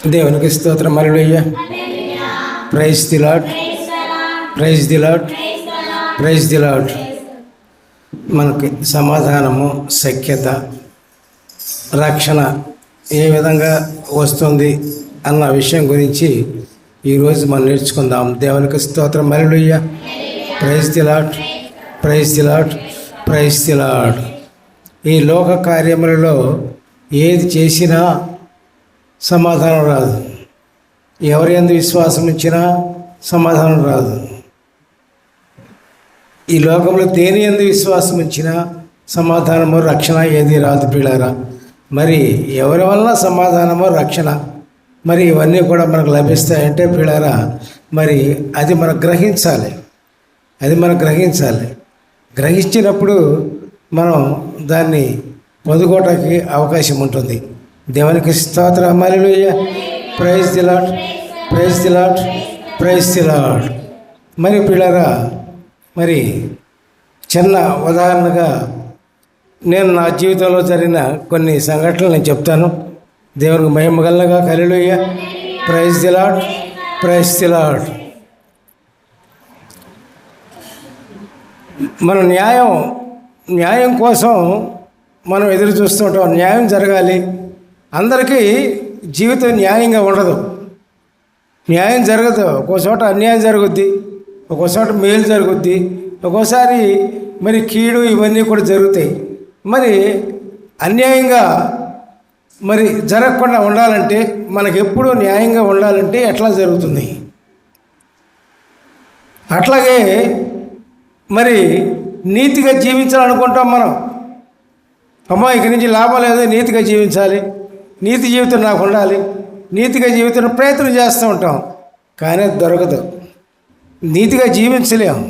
దేవునికి స్తోత్రం. Hallelujah. Praise the lord. Praise the lord. Praise the lord. మనకి సమాధానము, సఖ్యత, రక్షణ ఏ విధంగా వస్తుంది అన్న విషయం గురించి ఈరోజు మనం నేర్చుకుందాం. దేవునికి స్తోత్రం. Hallelujah. Praise the lord. Praise the lord. Praise the lord. ఈ లోక కార్యములలో ఏది చేసినా సమాధానం రాదు. ఎవరి యందు విశ్వాసం ఇచ్చినా సమాధానం రాదు. ఈ లోకంలో దేని యందు విశ్వాసం ఇచ్చినా సమాధానము, రక్షణ ఏది రాదు పిల్లారా. మరి ఎవరి వల్ల సమాధానము, రక్షణ మరి ఇవన్నీ కూడా మనకు లభిస్తాయంటే పిల్లారా, మరి అది మనం గ్రహించాలి. గ్రహించినప్పుడు మనం దాన్ని పొందుకోవటానికి అవకాశం ఉంటుంది. దేవునికి స్తోత్రం. Hallelujah. Praise the lord. Praise the lord. Praise the lord. మరి పిల్లరా, మరి చిన్న ఉదాహరణగా నేను నా జీవితంలో జరిగిన కొన్ని సంఘటనలు నేను చెప్తాను. దేవునికి మహిమ కలుగుగా. Hallelujah. Praise the lord. Praise the lord. మనం న్యాయం కోసం మనం ఎదురు చూస్తూ ఉంటాం. న్యాయం జరగాలి. అందరికీ జీవితం న్యాయంగా ఉండదు. న్యాయం జరగదు. ఒక్కో చోట అన్యాయం జరుగుద్ది, ఒక్కో చోట మేలు జరుగుద్ది, ఒక్కోసారి మరి కీడు ఇవన్నీ కూడా జరుగుతాయి. మరి అన్యాయంగా మరి జరగకుండా ఉండాలంటే, మనకు ఎప్పుడూ న్యాయంగా ఉండాలంటే ఎట్లా జరుగుతుంది? అట్లాగే మరి నీతిగా జీవించాలనుకుంటాం మనం. అమ్మా ఇక్కడి నుంచి లాభం లేదు, నీతిగా జీవించాలి, నీతి జీవితం నాకు ఉండాలి, నీతిగా జీవితం ప్రయత్నం చేస్తూ ఉంటాం. కానీ అది దొరకదు. నీతిగా జీవించలేము,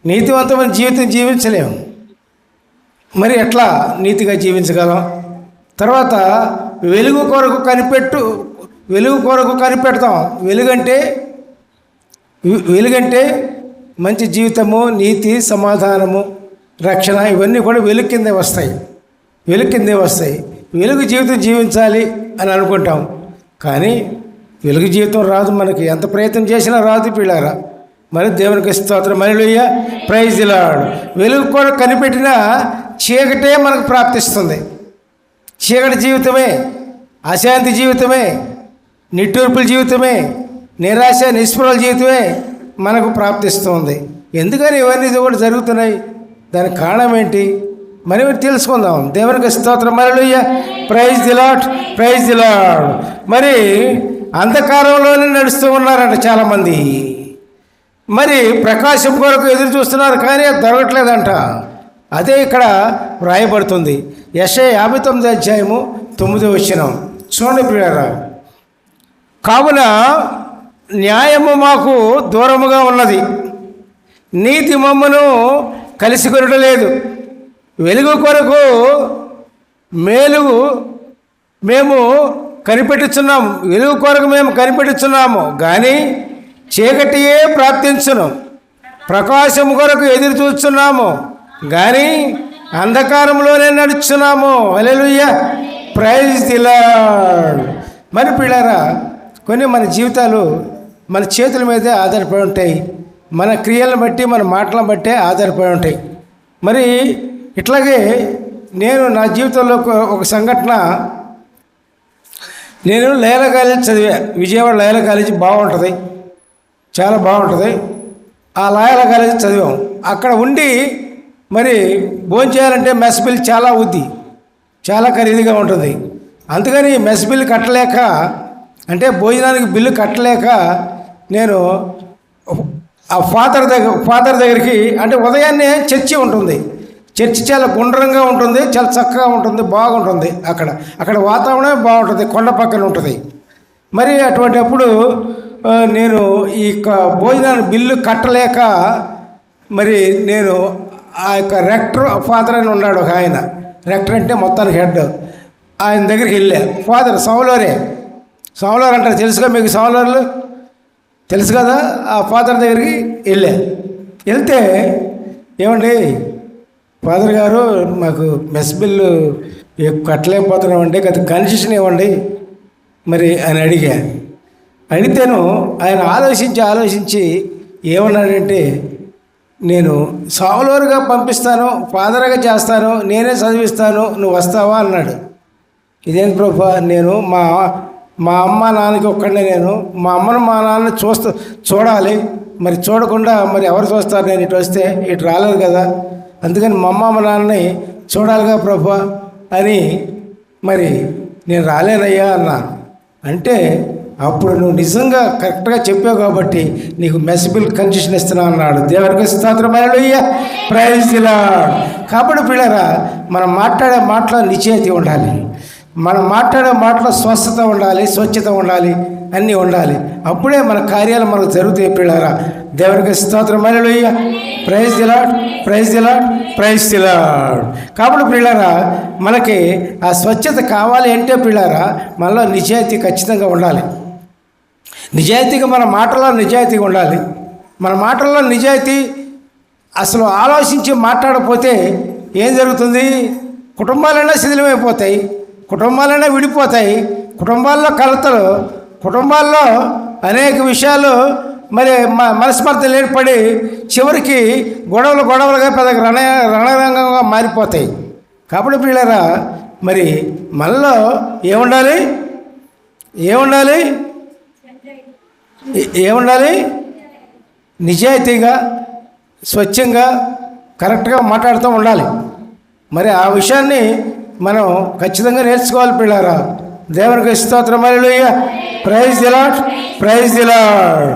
నీతివంతమైన జీవితం జీవించలేము. మరి ఎట్లా నీతిగా జీవించగలం? తర్వాత వెలుగు కొరకు కనిపెడతాం. వెలుగంటే మంచి జీవితము, నీతి, సమాధానము, రక్షణ ఇవన్నీ కూడా వెలుగు కిందే వస్తాయి. వెలుగు జీవితం జీవించాలి అని అనుకుంటాం. కానీ వెలుగు జీవితం రాదు. మనకి ఎంత ప్రయత్నం చేసినా రాదు పిల్లారా. మరి దేవునికి స్తోత్రం. హల్లెలూయా. Praise the lord. వెలుగు కూడా కనిపెట్టిన చీకటే మనకు ప్రాప్తిస్తుంది. చీకటి జీవితమే, అశాంతి జీవితమే, నిట్టూర్పుల జీవితమే, నిరాశ నిస్పృహల జీవితమే మనకు ప్రాప్తిస్తుంది. ఎందుకని ఇవన్నీ కూడా జరుగుతున్నాయి? దానికి కారణం ఏంటి? మరి తెలుసుకుందాం. దేవునికి స్తోత్రం. Hallelujah. Praise the lord. Praise the lord. మరి అంధకారంలోనే నడుస్తూ ఉన్నారంట చాలామంది. మరి ప్రకాశం కొరకు ఎదురు చూస్తున్నారు, కానీ అది దొరకట్లేదంట. అదే ఇక్కడ వ్రాయబడుతుంది. యెషయా 59:9 చూడండి ప్రియులారా. కావున న్యాయము మాకు దూరముగా ఉన్నది, నీతి మమ్మను కలిసి కొనటలేదు. వెలుగు కొరకు మేము కనిపెట్టుచున్నాము, వెలుగు కొరకు మేము కనిపెట్టుచున్నాము, కానీ చీకటియే ప్రాప్తించును. ప్రకాశం కొరకు ఎదురు చూస్తున్నాము, కానీ అంధకారంలోనే నడుచున్నాము. హల్లెలూయా. Praise the lord. మరి పిల్లారా, కొన్ని మన జీవితాలు మన చేతుల మీదే ఆధారపడి ఉంటాయి. మన క్రియలను బట్టి, మన మాటలను బట్టే ఆధారపడి ఉంటాయి. మరి ఇట్లాగే నేను నా జీవితంలో ఒక సంఘటన, నేను లయలా కాలేజీ చదివా. విజయవాడ లయలా కాలేజీ బాగుంటుంది, చాలా బాగుంటుంది. ఆ లయలా కాలేజీ చదివాం. అక్కడ ఉండి మరి భోజనం చేయాలంటే మెస్ బిల్ చాలా అవుద్ది, చాలా ఖరీదుగా ఉంటుంది. అందుకని మెస్ బిల్ కట్టలేక, అంటే భోజనానికి బిల్లు కట్టలేక నేను ఆ ఫాదర్ దగ్గరికి, అంటే ఉదయాన్నే చర్చి ఉంటుంది. చర్చి చాలా గుండ్రంగా ఉంటుంది, చాలా చక్కగా ఉంటుంది, బాగుంటుంది. అక్కడ వాతావరణమే బాగుంటుంది, కొండ పక్కన ఉంటుంది. మరి అటువంటిప్పుడు నేను ఈ భోజనాన్ని బిల్లు కట్టలేక, మరి నేను ఆ యొక్క రెక్టర్ ఫాదర్ అని ఉన్నాడు ఒక ఆయన. రెక్టర్ అంటే మొత్తానికి హెడ్. ఆయన దగ్గరికి వెళ్ళా. ఫాదర్ సౌలర్ అంటారు, తెలుసుగా మీకు? సౌలర్లు తెలుసు కదా. ఆ ఫాదర్ దగ్గరికి వెళ్తే, ఏమండి ఫాదర్ గారు, మాకు మెస్ బిల్లు కట్టలేకపోతున్నామండి, కదా కన్సెషన్ ఇవ్వండి మరి అని అడిగితేను ఆయన ఆలోచించి ఏమన్నాడంటే, నేను సావులోరుగా పంపిస్తాను, ఫాదర్గా చేస్తాను, నేనే చదివిస్తాను, నువ్వు వస్తావా అన్నాడు. ఇదేంటి ప్రభా, నేను మా అమ్మ నాన్నకి ఒక్కడే, నేను మా అమ్మను మా నాన్న చూడాలి, మరి చూడకుండా మరి ఎవరు చూస్తారు, నేను ఇటు వస్తే ఇటు రాలేదు కదా, అందుకని మా అమ్మ మా నాన్నని చూడాలిగా ప్రభా అని మరి నేను రాలేనయ్యా అన్నాను. అంటే అప్పుడు నువ్వు నిజంగా కరెక్ట్గా చెప్పావు కాబట్టి నీకు మెసిబుల్ కన్సెషన్ ఇస్తున్నావు అన్నాడు. దేవునికి స్తోత్రం, హల్లెలూయా, ప్రైజ్ ది లార్డ్. కాబట్టి పిల్లరా, మనం మాట్లాడే మాటలో నిశ్చయిత ఉండాలి, మనం మాట్లాడే మాటలో స్వస్థత ఉండాలి, స్వచ్ఛత ఉండాలి, అన్నీ ఉండాలి. అప్పుడే మన కార్యాలు మనకు జరుగుతాయి పిల్లరా. దేవునికి స్తోత్రం, hallelujah, praise the lord, praise the lord, praise the lord. కాబట్టి పిల్లరా, మనకి ఆ స్వచ్ఛత కావాలి అంటే పిల్లరా, మనలో నిజాయితీ ఖచ్చితంగా ఉండాలి. నిజాయితీగా మన మాటల్లో నిజాయితీగా ఉండాలి. మన మాటల్లో నిజాయితీ అసలు ఆలోచించి మాట్లాడకపోతే ఏం జరుగుతుంది? కుటుంబాలైనా శిథిలమైపోతాయి, కుటుంబాలైనా విడిపోతాయి, కుటుంబాల్లో కలతలు, కుటుంబాల్లో అనేక విషయాలు మరి మనస్పర్ధలు ఏర్పడి చివరికి గొడవలుగా పెద్ద రణరంగంగా మారిపోతాయి. కాబట్టి పిల్లరా, మరి మనలో ఏముండాలి? నిజాయితీగా, స్వచ్ఛంగా, కరెక్ట్గా మాట్లాడుతూ ఉండాలి. మరి ఆ విషయాన్ని మనం ఖచ్చితంగా నేర్చుకోవాలి పిల్లరా. దేవునికి స్తోత్రం, hallelujah, praise the lord, praise the lord.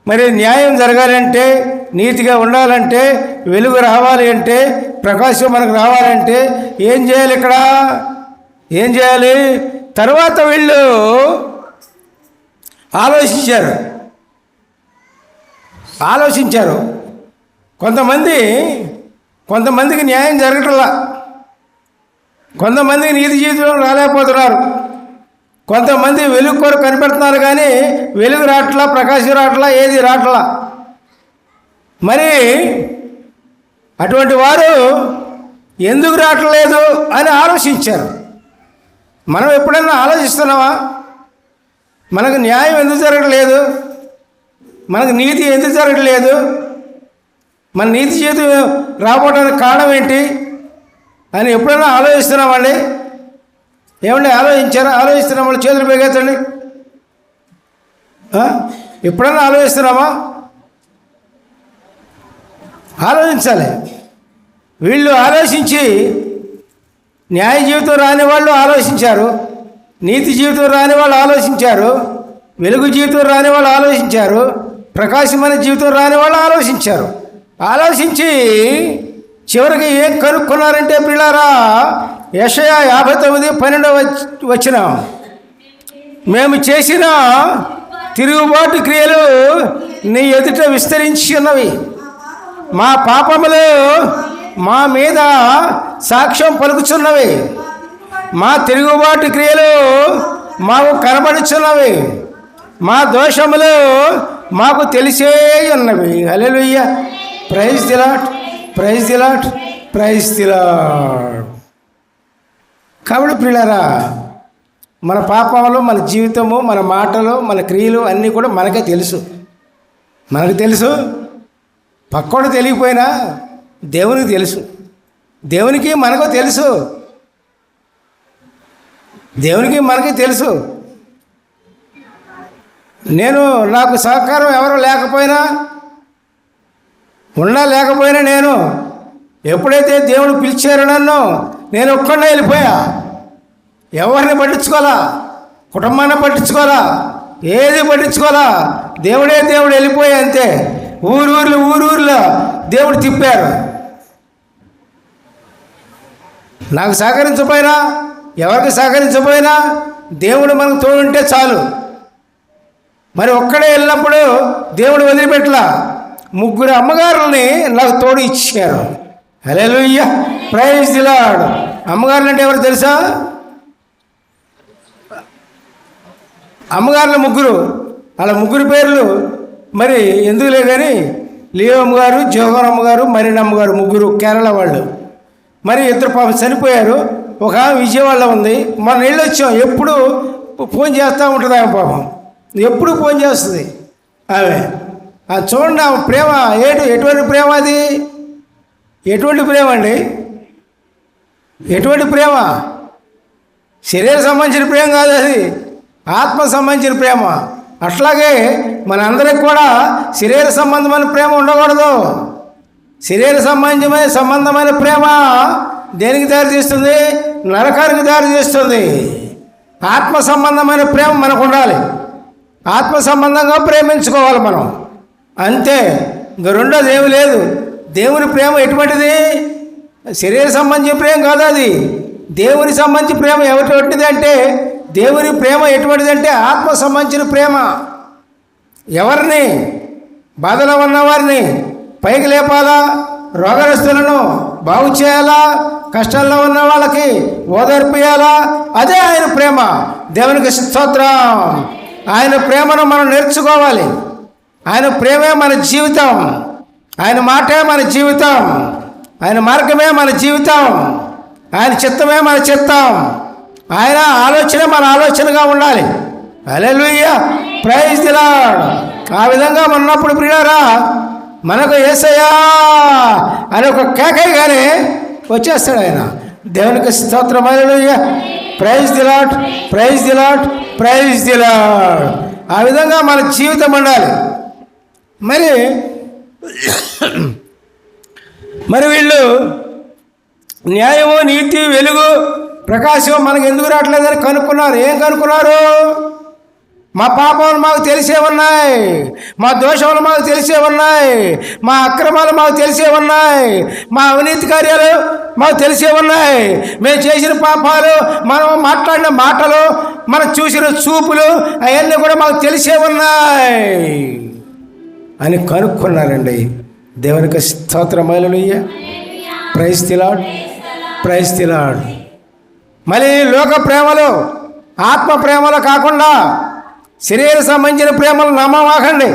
మరి న్యాయం జరగాలంటే, నీతిగా ఉండాలంటే, వెలుగు రావాలి అంటే, ప్రకాశం మనకు రావాలంటే ఏం చేయాలి? ఇక్కడ ఏం చేయాలి? తర్వాత వీళ్ళు ఆలోచించారు. కొంతమందికి న్యాయం జరగట్లా, కొంతమందికి నీతి జీవితం రాలేకపోతున్నారు, కొంతమంది వెలుగు కొరకు కనిపెడుతున్నారు కానీ వెలుగు రావట్లా, ప్రకాశం రావట్లా, ఏది రావట్లా. మరి అటువంటి వారు ఎందుకు రావట్లేదు అని ఆలోచించారు. మనం ఎప్పుడైనా ఆలోచిస్తున్నావా? మనకు న్యాయం ఎందుకు జరగట్లేదు, మనకు నీతి ఎందుకు జరగట్లేదు, మన నీతి జీవితం రాబోవడానికి కారణం ఏంటి అని ఎప్పుడైనా ఆలోచిస్తున్నామండి? ఏమండి, ఆలోచించారా? ఆలోచిస్తున్నాం వాళ్ళు చేతులు పెగెత్తండి. ఎప్పుడైనా ఆలోచిస్తున్నామా? ఆలోచించాలి. వీళ్ళు ఆలోచించి న్యాయ జీవితం రాని వాళ్ళు ఆలోచించారు, నీతి జీవితం రాని వాళ్ళు ఆలోచించారు, వెలుగు జీవితం రాని వాళ్ళు ఆలోచించారు, ప్రకాశమైన జీవితం రాని వాళ్ళు ఆలోచించారు. ఆలోచించి చివరికి ఏం కనుక్కున్నారంటే పిల్లారా, యెషయా 59:12 మేము చేసిన తిరుగుబాటు క్రియలు నీ ఎదుట విస్తరించి ఉన్నవి, మా పాపములు మా మీద సాక్ష్యం పలుకుచున్నవి, మా తిరుగుబాటు క్రియలు మాకు కనబడుచున్నవి, మా దోషములు మాకు తెలిసే ఉన్నవి. Hallelujah, praise the lord, praise the lord, praise the lord. కాబట్టి ప్రియులారా, మన పాపములు, మన జీవితము, మన మాటలు, మన క్రియలు అన్నీ కూడా మనకు తెలుసు. పక్కోడు తెలియకపోయినా దేవునికి తెలుసు, దేవునికి మనకు తెలుసు, దేవునికి మనకి తెలుసు. నాకు సహకారం ఎవరు లేకపోయినా, లేకపోయినా నేను ఎప్పుడైతే దేవుడు పిలిచారో నన్ను, నేను ఒక్కడే వెళ్ళిపోయా. ఎవరిని పట్టించుకోవాలా, కుటుంబాన్ని పట్టించుకోవాలా, ఏది పట్టించుకోవాలా, దేవుడు వెళ్ళిపోయా అంతే. ఊరూర్లో దేవుడు తిప్పారు. నాకు సహకరించకపోయినా, ఎవరికి సహకరించకపోయినా దేవుడు మనకు తోడుంటే చాలు. మరి ఒక్కడే వెళ్ళినప్పుడు దేవుడు వదిలిపెట్టలా, 3 అమ్మగారుల్ని నాకు తోడు ఇచ్చారు. హల్లెలూయా, ప్రైజ్ ది లార్డ్. అమ్మగారులు అంటే ఎవరు తెలుసా? అమ్మగారులు 3, వాళ్ళ 3 పేర్లు మరి ఎందుకులే కానీ, లియో అమ్మగారు, జోహర్ అమ్మగారు, మరీన్ అమ్మగారు, 3 కేరళ వాళ్ళు. మరి 2 పాపం చనిపోయారు, ఒక విజయవాడలో ఉంది. మన ఇళ్ళు వచ్చాం, ఎప్పుడు ఫోన్ చేస్తూ ఉంటుంది ఆమె, పాపం ఎప్పుడు ఫోన్ చేస్తుంది ఆమె. అది చూడండి ఆమె ప్రేమ ఎటువంటి ప్రేమ అది, ఎటువంటి ప్రేమ అండి, ఎటువంటి ప్రేమ. శరీర సంబంధించిన ప్రేమ కాదు అది, ఆత్మ సంబంధించిన ప్రేమ. అట్లాగే మనందరికి కూడా శరీర సంబంధమైన ప్రేమ ఉండకూడదు. శరీర సంబంధమైన ప్రేమ దేనికి దారితీస్తుంది? నరకానికి దారితీస్తుంది. ఆత్మ సంబంధమైన ప్రేమ మనకు ఉండాలి. ఆత్మ సంబంధంగా ప్రేమించుకోవాలి మనం, అంతే. ఇంక రెండోది ఏమి లేదు. దేవుని ప్రేమ ఎటువంటిది? శరీర సంబంధించిన ప్రేమ కాదు అది, దేవుని సంబంధించిన ప్రేమ ఎటువంటిది అంటే, దేవుని ప్రేమ ఎటువంటిదంటే ఆత్మ సంబంధించిన ప్రేమ. ఎవరిని? బాధలో ఉన్నవారిని పైకి లేపాలా, రోగగ్రస్తులను బాగు చేయాలా, కష్టాల్లో ఉన్న వాళ్ళకి ఓదార్పియాలా, అదే ఆయన ప్రేమ. దేవునికి స్తోత్రం. ఆయన ప్రేమను మనం నేర్చుకోవాలి. ఆయన ప్రేమే మన జీవితం, ఆయన మాటే మన జీవితం, ఆయన మార్గమే మన జీవితం, ఆయన చిత్తమే మన చిత్తం, ఆయన ఆలోచన మన ఆలోచనగా ఉండాలి. హల్లెలూయా, ప్రైజ్ ది లార్డ్. ఆ విధంగా ఉన్నప్పుడు ప్రియులారా, మనకు యేసయ్యా అని ఒక కేకయ్యగానే వచ్చేస్తాడు ఆయన. దేవునికి స్తోత్రం. Hallelujah, praise the lord, praise the lord, praise the lord. ఆ విధంగా మన జీవితం ఉండాలి. మరి వీళ్ళు న్యాయము, నీతి, వెలుగు, ప్రకాశం మనకు ఎందుకు రావట్లేదని కనుక్కున్నారు. ఏం కనుక్కున్నారు? మా పాపాలు మాకు తెలిసే ఉన్నాయి, మా దోషములు మాకు తెలిసే ఉన్నాయి, మా అక్రమాలు మాకు తెలిసే ఉన్నాయి, మా అవినీతి కార్యాలు మాకు తెలిసే ఉన్నాయి, మేము చేసిన పాపాలు, మనం మాట్లాడిన మాటలు, మనం చూసిన చూపులు, అవన్నీ కూడా మాకు తెలిసే ఉన్నాయి అని కనుక్కున్నారండి. దేవునికి స్తోత్రం. Hallelujah, praise the lord, praise the lord. మళ్ళీ లోక ప్రేమలు, ఆత్మ ప్రేమలు కాకుండా శరీర సంబంధించిన ప్రేమలు నమ్మవాకండి.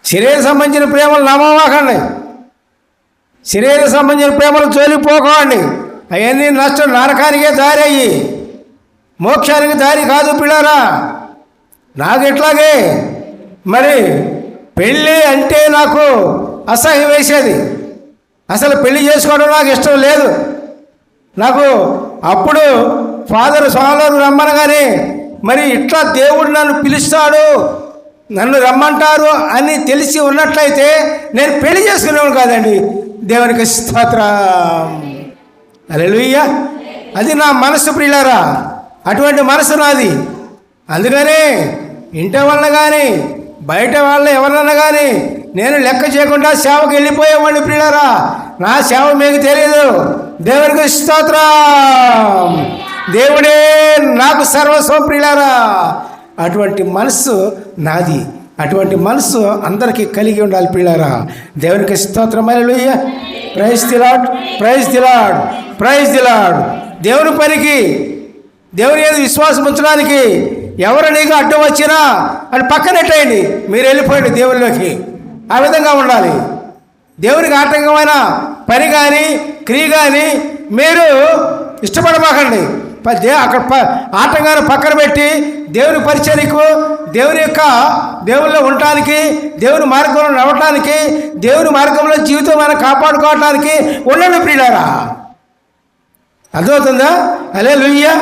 శరీర సంబంధించిన ప్రేమలు నమ్మవాకండి. శరీర సంబంధించిన ప్రేమలు జోలిపోకండి. అవన్నీ నష్టం, నరకానికే దారి అయ్యి, మోక్షానికి దారి కాదు పిల్లారా. నాకు ఇట్లాగే మరి పెళ్ళి అంటే నాకు అసహ్యం వేసేది. అసలు పెళ్లి చేసుకోవడం నాకు ఇష్టం లేదు. నాకు అప్పుడు ఫాదర్ స్వాములు రమ్మనగానే, మరి ఇట్లా దేవుడు నన్ను పిలుస్తాడు, నన్ను రమ్మంటారు అని తెలిసి ఉన్నట్లయితే నేను పెళ్లి చేసుకునేవాడు కాదండి. దేవునికి స్తోత్రం. హల్లెలూయా. అది నా మనసు ప్రియులారా, అటువంటి మనసు నాది. అందుకనే ఇంటి వలన కానీ బయట వాళ్ళ ఎవరన్నా కానీ నేను లెక్క చేయకుండా సేవకు వెళ్ళిపోయేవాడిని ప్రియులారా. నా సేవ మీకు తెలియదు. దేవునికి స్తోత్రం. దేవుడే నాకు సర్వస్వం ప్రియులారా. అటువంటి మనస్సు నాది. అటువంటి మనస్సు అందరికీ కలిగి ఉండాలి ప్రియులారా. దేవునికి స్తోత్రం. Hallelujah, praise the lord, praise the lord, praise the lord. దేవుని పనికి, దేవుని మీద విశ్వాసం ఉంచడానికి ఎవరు నీకు అడ్డం వచ్చినా అని పక్కనెట్టేయండి, మీరు వెళ్ళిపోయండి దేవుళ్ళలోకి. ఆ విధంగా ఉండాలి. దేవునికి ఆటంకమైన పని కానీ క్రియ కానీ మీరు ఇష్టపడమాకండి. అక్కడ ఆటంకాన్ని పక్కన పెట్టి దేవుని పరిచర్యకు, దేవునిలో ఉండటానికి, దేవుని మార్గంలో నడవటానికి, దేవుని మార్గంలో జీవితం మనం కాపాడుకోవటానికి ఉండండి ప్రియులారా. అర్థమవుతుందా? Hallelujah,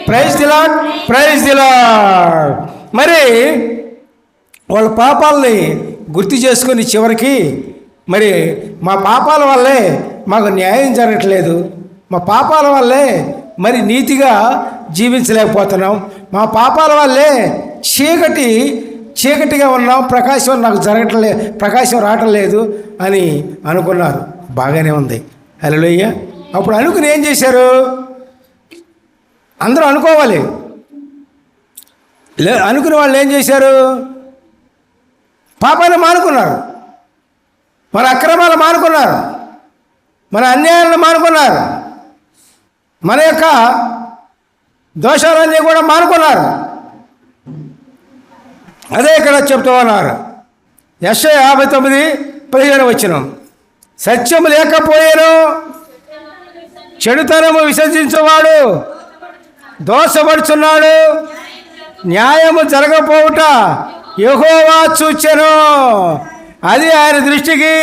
praise the lord, praise the lord. మరి వాళ్ళ పాపాలని గుర్తు చేసుకుని చివరికి, మరి మా పాపాల వల్లే మాకు న్యాయం జరగట్లేదు, మా పాపాల వల్లే మరి నీతిగా జీవించలేకపోతున్నాం, మా పాపాల వల్లే చీకటిగా ఉన్నాం, ప్రకాశం నాకు ప్రకాశం రావటం లేదు అని అనుకున్నారు. బాగానే ఉంది. హల్లెలూయా. అప్పుడు అనుకుని ఏం చేశారు? అందరూ అనుకోవాలి. అనుకునే వాళ్ళు ఏం చేశారు? పాపాన్ని మానుకున్నారు, మన అక్రమాలు మానుకున్నారు, మన అన్యాయాలను మానుకున్నారు, మన యొక్క దోషాలన్నీ కూడా మానుకున్నారు. అదే ఇక్కడ చెప్తూ ఉన్నారు. యెషయా 59:15 వచనం. సత్యము లేకపోయాను, చెడుతనము విసర్జించేవాడు దోషపడుచున్నాడు, న్యాయము జరగపోవుట యెహోవా చూచెను, అది ఆయన దృష్టికి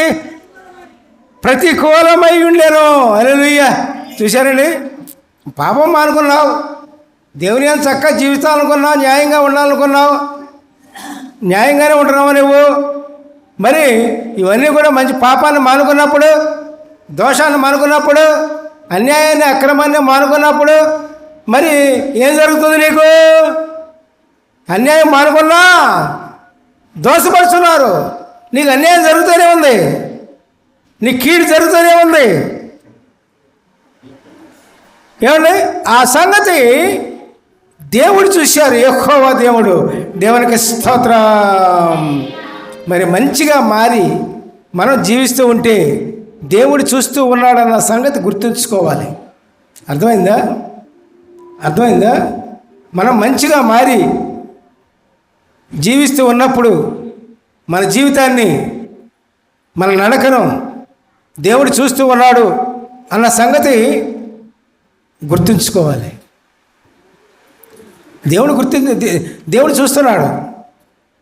ప్రతికూలమై ఉండెను. హల్లెలూయా. చూశారండి, పాపం మానుకున్నావు, దేవుని అని చక్కగా జీవితాలనుకున్నావు, న్యాయంగా ఉండాలనుకున్నావు, న్యాయంగానే ఉంటున్నావు నువ్వు. మరి ఇవన్నీ కూడా మంచి పాపాన్ని మానుకున్నప్పుడు, దోషాన్ని మానుకున్నప్పుడు, అన్యాయాన్ని అక్రమాన్ని మానుకున్నప్పుడు మరి ఏం జరుగుతుంది నీకు? అన్యాయం మానుకున్నా దోషపడుతున్నారు, నీకు అన్యాయం జరుగుతూనే ఉంది, నీ కీడు జరుగుతూనే ఉంది. ఏమండి, ఆ సంగతి దేవుడు చూశారు, యెహోవా దేవుడు. దేవునికి స్తోత్రం. మరి మంచిగా మారి మనం జీవిస్తూ ఉంటే దేవుడు చూస్తూ ఉన్నాడన్న సంగతి గుర్తుంచుకోవాలి. అర్థమైందా? మనం మంచిగా మారి జీవిస్తూ ఉన్నప్పుడు మన జీవితాన్ని, మన నడకను దేవుడు చూస్తూ ఉన్నాడు అన్న సంగతి గుర్తుంచుకోవాలి. దేవుడు చూస్తున్నాడు.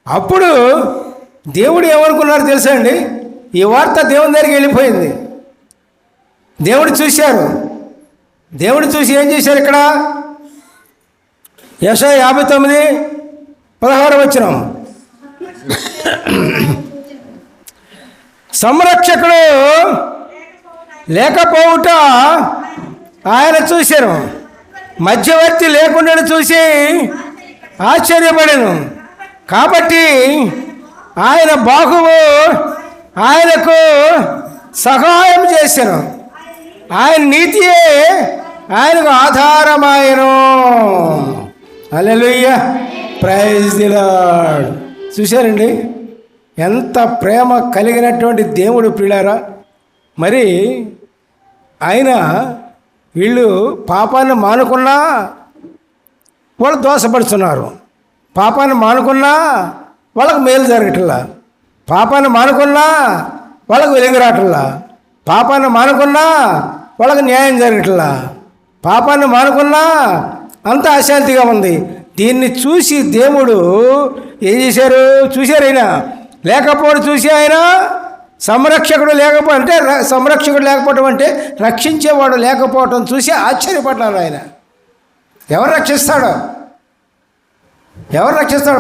అప్పుడు దేవుడు ఏమనుకున్నాడు తెలుసా అండి? ఈ వార్త దేవుని దగ్గరికి వెళ్ళిపోయింది. దేవుడు చూశారు. దేవుడు చూసి ఏం చేశారు? ఇక్కడ యెషయా 59:16 సంరక్షకుడు లేకపోవుట ఆయన చూశారు, మధ్యవర్తి లేకుండా చూసి ఆశ్చర్యపడాను. కాబట్టి ఆయన బాహువు ఆయనకు సహాయం చేశాను, ఆయన నీతియే ఆయనకు ఆధారమాయను. హల్లెలూయా, ప్రైజ్ ది లార్డ్. చూశారండి, ఎంత ప్రేమ కలిగినటువంటి దేవుడు ప్రియులారా. మరి ఆయన వీళ్ళు పాపాన్ని మానుకున్నా వాళ్ళు దోషపడుతున్నారు, పాపాన్ని మానుకున్నా వాళ్ళకు మేలు జరగట్లా, పాపాన్ని మానుకున్నా వాళ్ళకు వెలుగు రావట్లా, పాపాన్ని మానుకున్నా వాళ్ళకు న్యాయం జరగట్లా, పాపాన్ని మానుకున్నా అంత అశాంతిగా ఉంది. దీన్ని చూసి దేవుడు ఏం చేశారు? చూశారు. ఆయన లేకపోవడం చూసి ఆయన సంరక్షకుడు లేకపోతే, సంరక్షకుడు లేకపోవడం అంటే రక్షించేవాడు లేకపోవటం చూసి ఆశ్చర్యపడ్డారు. ఆయన ఎవరు రక్షిస్తాడు?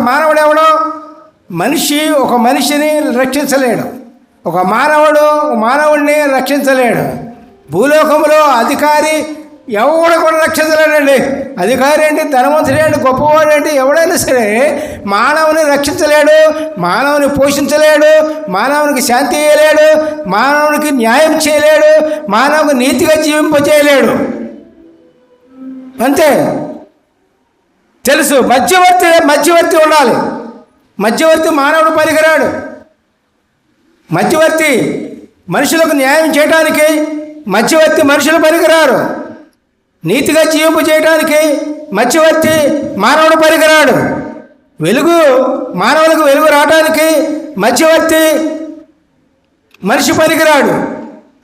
మానవుడు ఎవడో? మనిషి ఒక మనిషిని రక్షించలేడు, ఒక మానవుడిని రక్షించలేడు. భూలోకంలో అధికారి ఎవడు కూడా రక్షించలేడండి. అధికారి ఏంటి, ధనవంతుడు ఏంటి, గొప్పవాడు ఏంటి, ఎవడైనా సరే మానవుని రక్షించలేడు, మానవుని పోషించలేడు, మానవునికి శాంతి ఇయ్యలేడు, మానవునికి న్యాయం చేయలేడు, మానవునికి నీతిగా జీవింపజేయలేడు. అంతే తెలుసు. మధ్యవర్తి ఉండాలి. మధ్యవర్తి మానవుడు పనికిరాడు. మధ్యవర్తి మనుషులకు న్యాయం చేయడానికి మధ్యవర్తి మనుషులు పనికిరారు. నీతిగా జీవింపు చేయడానికి మధ్యవర్తి మానవుడు పనికిరాడు. వెలుగు మానవులకు వెలుగు రావడానికి మధ్యవర్తి మనిషి పనికిరాడు.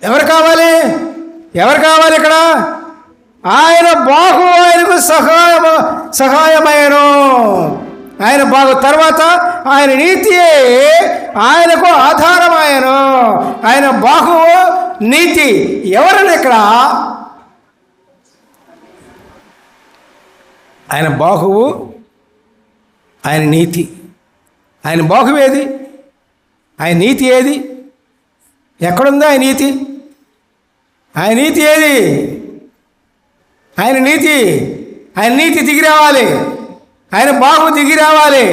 ఎవరు కావాలి ఇక్కడ? ఆయన బాహు ఆయనకు సహాయమయ్యను. ఆయన బాగు తర్వాత ఆయన నీతియే ఆయనకు ఆధారమాయను. ఆయన బాహువు నీతి. ఎవరని ఇక్కడ? ఆయన బాహువు, ఆయన నీతి. ఆయన బాహువు ఏది? ఆయన నీతి ఏది? ఎక్కడుంది ఆయన నీతి? ఆయన నీతి ఏది? ఆయన నీతి దిగి రావాలి. ఆయన బాహువు దిగి రావాలి.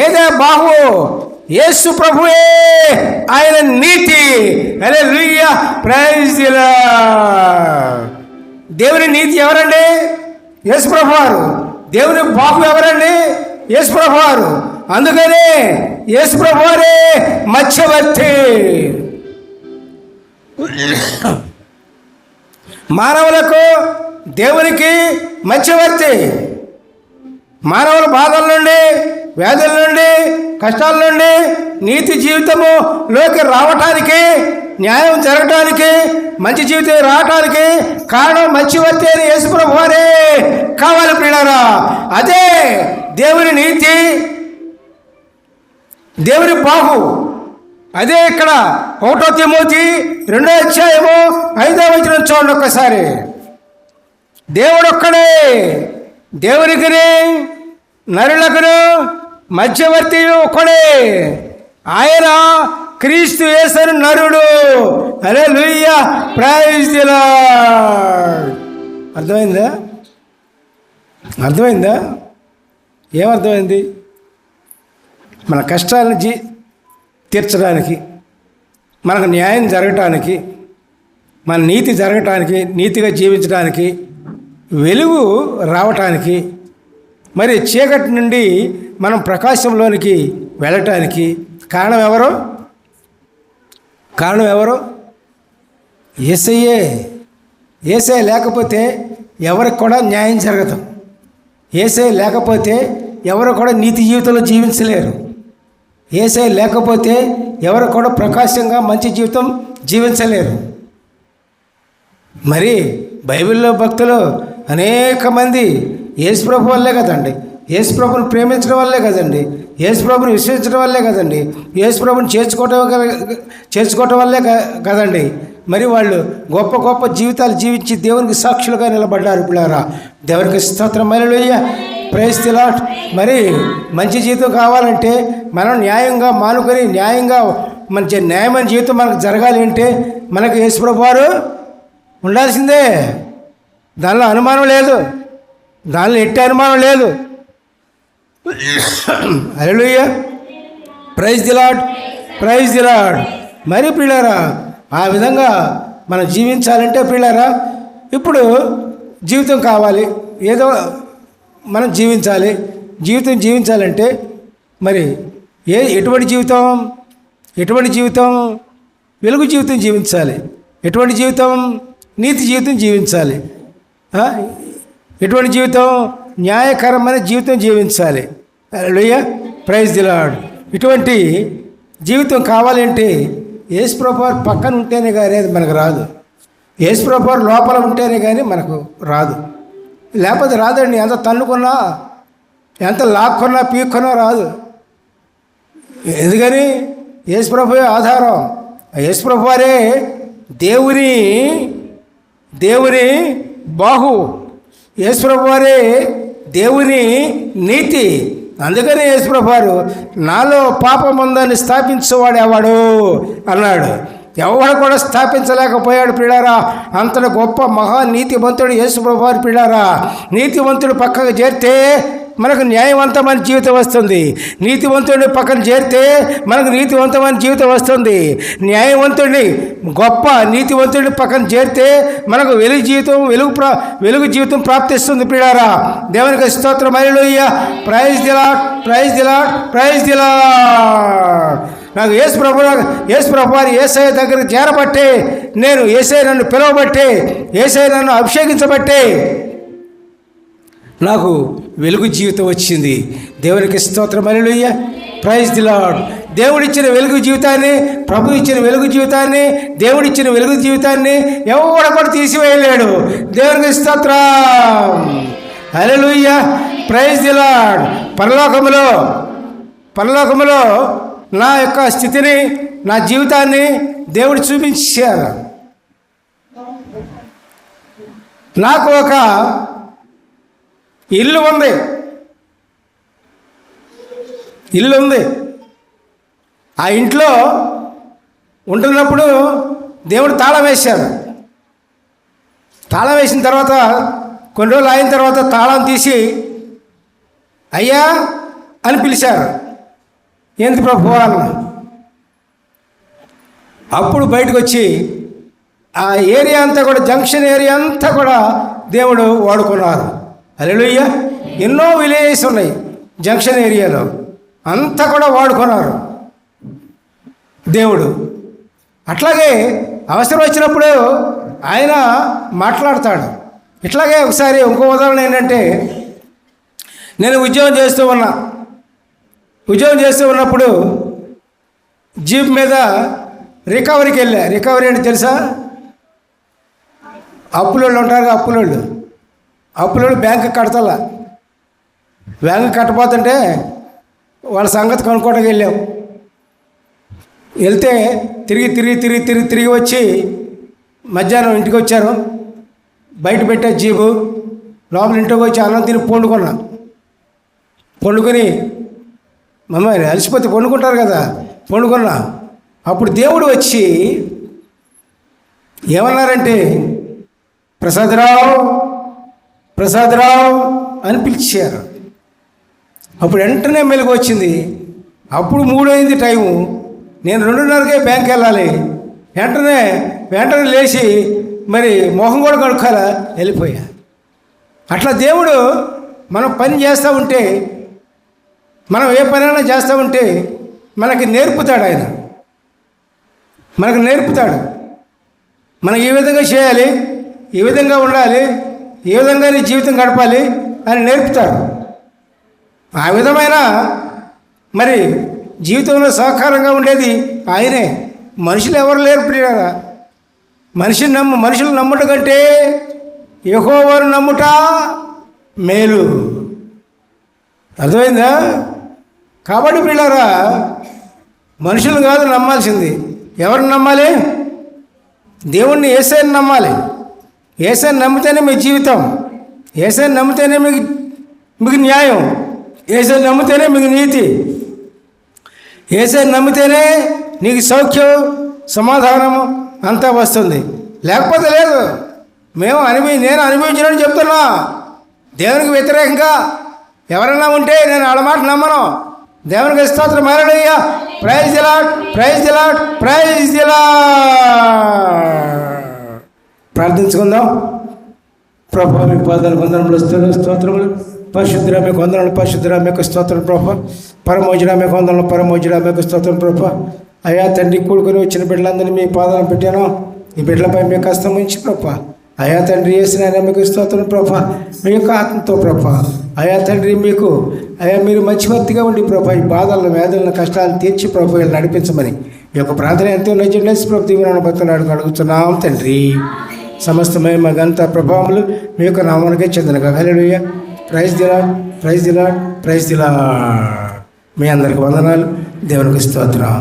ఏదే బాహువు? యేసు ప్రభువే ఆయన నీతి. హల్లెలూయా, ప్రైజ్ ది లార్డ్. దేవుని నీతి ఎవరండి? యేసు ప్రభువారు. దేవుని బాహువు ఎవరండి? యేసు ప్రభువారు. అందుకనే యేసు ప్రభువారే మధ్యవర్తి. మానవులకు దేవునికి మధ్యవర్తి. మానవుల బాధల నుండి, వ్యాధుల నుండి, కష్టాల నుండి నీతి జీవితములోకి రావటానికి న్యాయం జరగటానికి, మంచి జీవితం రావటానికి కారణం మధ్యవర్తి అని యేసుప్రభు వారే కావాలి ప్రియులారా. అదే దేవుని నీతి, దేవుని బాహు. అదే ఇక్కడ 1 తిమోతి 2:5 చూడండి ఒక్కసారి. దేవుడు ఒక్కడే, దేవునికిని నరులకును మధ్యవర్తి ఒక్కడే, ఆయన క్రీస్తు యేసు నరుడు. హల్లెలూయా, ప్రైజ్ ది లార్డ్. అర్థమైందా? అర్థమైందా? ఏమర్థమైంది? మన కష్టాలను తీర్చడానికి, మనకు న్యాయం జరగటానికి, మన నీతి జరగటానికి, నీతిగా జీవించడానికి, వెలుగు రావటానికి, మరి చీకటి నుండి మనం ప్రకాశంలోనికి వెళ్ళటానికి కారణం ఎవరు? కారణం ఎవరు? యేసయ్యే. యేసయ్య లేకపోతే ఎవరికి కూడా న్యాయం జరగదు. యేసయ్య లేకపోతే ఎవరు కూడా నీతి జీవితంలో జీవించలేరు. యేసయ్య లేకపోతే ఎవరు కూడా ప్రకాశంగా మంచి జీవితం జీవించలేరు. మరి బైబిల్లో భక్తులు అనేక మంది యేసుప్రభు వల్లే కదండి, యేసుప్రభుని ప్రేమించడం వల్లే కదండి, యేసుప్రభుని విశ్వసించడం వల్లే కదండి, యేసుప్రభుని చేర్చుకోవటం వల్లే కదండి మరి వాళ్ళు గొప్ప గొప్ప జీవితాలు జీవించి దేవునికి సాక్షులుగా నిలబడ్డారు. పిల్లారా, దేవునికి స్తోత్రం. Hallelujah, praise the lord. మరి మంచి జీవితం కావాలంటే మనం న్యాయంగా మానుకొని న్యాయంగా మంచి న్యాయమైన జీవితం మనకు జరగాలి అంటే మనకు యేసుప్రభు వారు ఉండాల్సిందే. దానిలో అనుమానం లేదు, దానిలో ఎట్టి అనుమానం లేదు. Hallelujah, praise the lord, praise the lord. మరి పిల్లారా, ఆ విధంగా మనం జీవించాలంటే పిల్లారా, ఇప్పుడు జీవితం కావాలి, ఏదో మనం జీవించాలి. జీవించాలంటే మరి ఎటువంటి జీవితం? ఎటువంటి జీవితం? వెలుగు జీవితం జీవించాలి. ఎటువంటి జీవితం? నీతి జీవితం జీవించాలి. ఎటువంటి జీవితం? న్యాయకరమైన జీవితం జీవించాలి. హల్లెలూయా, ప్రైజ్ ది లార్డ్. ఇటువంటి జీవితం కావాలంటే యేసుప్రభు వారు పక్కన ఉంటేనే కానీ అది మనకు రాదు. యేసుప్రభు వారు లోపల ఉంటేనే కానీ మనకు రాదు. లేకపోతే రాదండి. ఎంత తన్నుకున్నా, ఎంత లాక్కున్నా, పీక్కున్నా రాదు. ఎందుకని? యేసుప్రభువే ఆధారం. యేసుప్రభు వారే దేవుని బాహు. యేసుప్రభు వారే దేవుని నీతి. అందుకని యేసుప్రభు వారు నాలో పాపం ఉందని స్థాపించేవాడు ఎవడు అన్నాడు. ఎవడు కూడా స్థాపించలేకపోయాడు పిల్లారా. అంతటి గొప్ప మహానీతివంతుడు యేసుప్రభు వారు పిల్లారా. నీతివంతుడు పక్కకు చేరితే మనకు న్యాయవంతమైన జీవితం వస్తుంది. నీతివంతుడిని పక్కన చేరితే మనకు నీతివంతమైన జీవితం వస్తుంది. న్యాయవంతుడిని, గొప్ప నీతివంతుడిని పక్కన చేరితే మనకు వెలుగు జీవితం ప్రాప్తిస్తుంది పిల్లారా. దేవునికి స్తోత్రం. Hallelujah, praise the lord, praise the lord, praise the lord. నాకు యేసుప్రభు వారు యేసయ్య దగ్గరికి చేరబట్టే, నేను యేసయ్య నన్ను పిలవబట్టే, యేసయ్య నన్ను అభిషేకించబట్టే నాకు వెలుగు జీవితం వచ్చింది. దేవునికి స్తోత్రం. Hallelujah, praise the lord. దేవుడిచ్చిన వెలుగు జీవితాన్ని, ప్రభు ఇచ్చిన వెలుగు జీవితాన్ని, దేవుడిచ్చిన వెలుగు జీవితాన్ని ఎవరు కూడా తీసివేయలేడు. దేవునికి స్తోత్రం. Hallelujah, praise the lord. పరలోకములో నా యొక్క స్థితిని, నా జీవితాన్ని దేవుడు చూపించారు. నాకు ఒక ఇల్లు ఉంది. ఆ ఇంట్లో ఉంటున్నప్పుడు దేవుడు తాళం వేశాడు. తాళం వేసిన తర్వాత కొన్ని రోజులు అయిన తర్వాత తాళం తీసి అయ్యా అని పిలిచారు. ఏంటి ప్రభు అన్న. అప్పుడు బయటకు వచ్చి ఆ ఏరియా అంతా కూడా, జంక్షన్ ఏరియా అంతా కూడా దేవుడు వాడుకున్నారు. హల్లెలూయా. ఎన్నో విలేజెస్ ఉన్నాయి జంక్షన్ ఏరియాలో, అంతా కూడా వాడుకున్నారు దేవుడు. అట్లాగే అవసరం వచ్చినప్పుడు ఆయన మాట్లాడతాడు. ఇట్లాగే ఒకసారి ఇంకో ఉదాహరణ ఏంటంటే, నేను ఉద్యోగం చేస్తూ ఉన్నప్పుడు జీప్ మీద రికవరీకి వెళ్ళా. రికవరీ అంటే తెలుసా? అప్పులోళ్ళు ఉంటారు, అప్పులోళ్ళు బ్యాంకు కడతలా. బ్యాంకు కట్టపోతుంటే వాళ్ళ సంగతి కనుక్కోవడానికి వెళ్ళాం. వెళ్తే తిరిగి వచ్చి మధ్యాహ్నం ఇంటికి వచ్చారు. బయట పెట్టే జీబు లోపల ఇంటికి వచ్చి అన్నం తిని పండుకొని మమ్మల్ని అలసిపోతే పండుకుంటారు కదా, పండుకున్నా. అప్పుడు దేవుడు వచ్చి ఏమన్నారంటే, ప్రసాదరావు అని పిలిచారు. అప్పుడు వెంటనే మెలుగు వచ్చింది. అప్పుడు 3 అయింది టైము. నేను 2:30కే బ్యాంక్కి వెళ్ళాలి. వెంటనే లేచి మరి మొహం కూడా కడుక్కోవాలా, వెళ్ళిపోయా. అట్లా దేవుడు మనం పని చేస్తూ ఉంటే, మనం ఏ పనైనా చేస్తూ ఉంటే మనకి నేర్పుతాడు. ఆయన మనకు నేర్పుతాడు. మనం ఈ విధంగా చేయాలి, ఈ విధంగా ఉండాలి, ఈ విధంగా నీ జీవితం గడపాలి అని నేర్పుతాడు. ఆ విధమైన మరి జీవితంలో సహకారంగా ఉండేది ఆయనే. మనుషులు ఎవరు నేర్పలేరా? మనుషులు నమ్ముట కంటే యెహోవాను నమ్ముట మేలు. అర్థమైందా? కాబట్టి ప్రియులారా, మనుషులు కాదు నమ్మాల్సింది. ఎవరిని నమ్మాలి? దేవుణ్ణి, యేసయ్యని నమ్మాలి. యేసయ్యని నమ్మితేనే మీ జీవితం, యేసయ్యని నమ్మితేనే మీకు న్యాయం, యేసయ్యని నమ్మితేనే మీకు నీతి, యేసయ్యని నమ్మితేనే నీకు సౌఖ్యం, సమాధానము అంతా వస్తుంది. లేకపోతే లేదు. నేను అనుభవించినని చెప్తున్నా. దేవునికి వ్యతిరేకంగా ఎవరన్నా ఉంటే నేను వాళ్ళ మాట నమ్మను. దేవునికి స్తోత్రం, hallelujah, praise the lord, praise the lord, praise the lord. ప్రార్థించుకుందాం. ప్రభువా మీకు పాదాలు వందనములు, స్తోత్రములు. పరిశుద్ధుడా మీకు వందనములు, పరిశుద్ధుడా మీకు స్తోత్రం ప్రభువా. పరమోజుడా మీకు వందనములు, పరమోజుడా మీకు స్తోత్రం ప్రభువా. అయ్యా తండ్రి, కూడుకొని వచ్చిన బిడ్డలందరినీ మీ పాదాలను పెట్టాను. ఈ బిడ్డలపై మీకు హస్తం ఉంచి ప్రభువా. అయా తండ్రి, యేసునైనా మీకు స్తోత్రం ప్రభా. మీ యొక్క ఆత్మతో ప్రభా. అయా తండ్రి, మీరు మధ్యవర్తిగా ఉండి ప్రభా, ఈ బాధలను, వేదనలను, కష్టాలను తీర్చి ప్రభు వీళ్ళని నడిపించమని ఈ యొక్క ప్రార్థన ఎంతో నచ్చి ప్రభు దీవెన బతుకున్నాడు అడుగుతున్నాం తండ్రి. సమస్తమైన మగంత ప్రభావములు మీ యొక్క నామానికే చెందినగా. Hallelujah, praise the lord, praise the lord, praise the lord. మీ అందరికి వందనాలు. దేవునికి స్తోత్రం.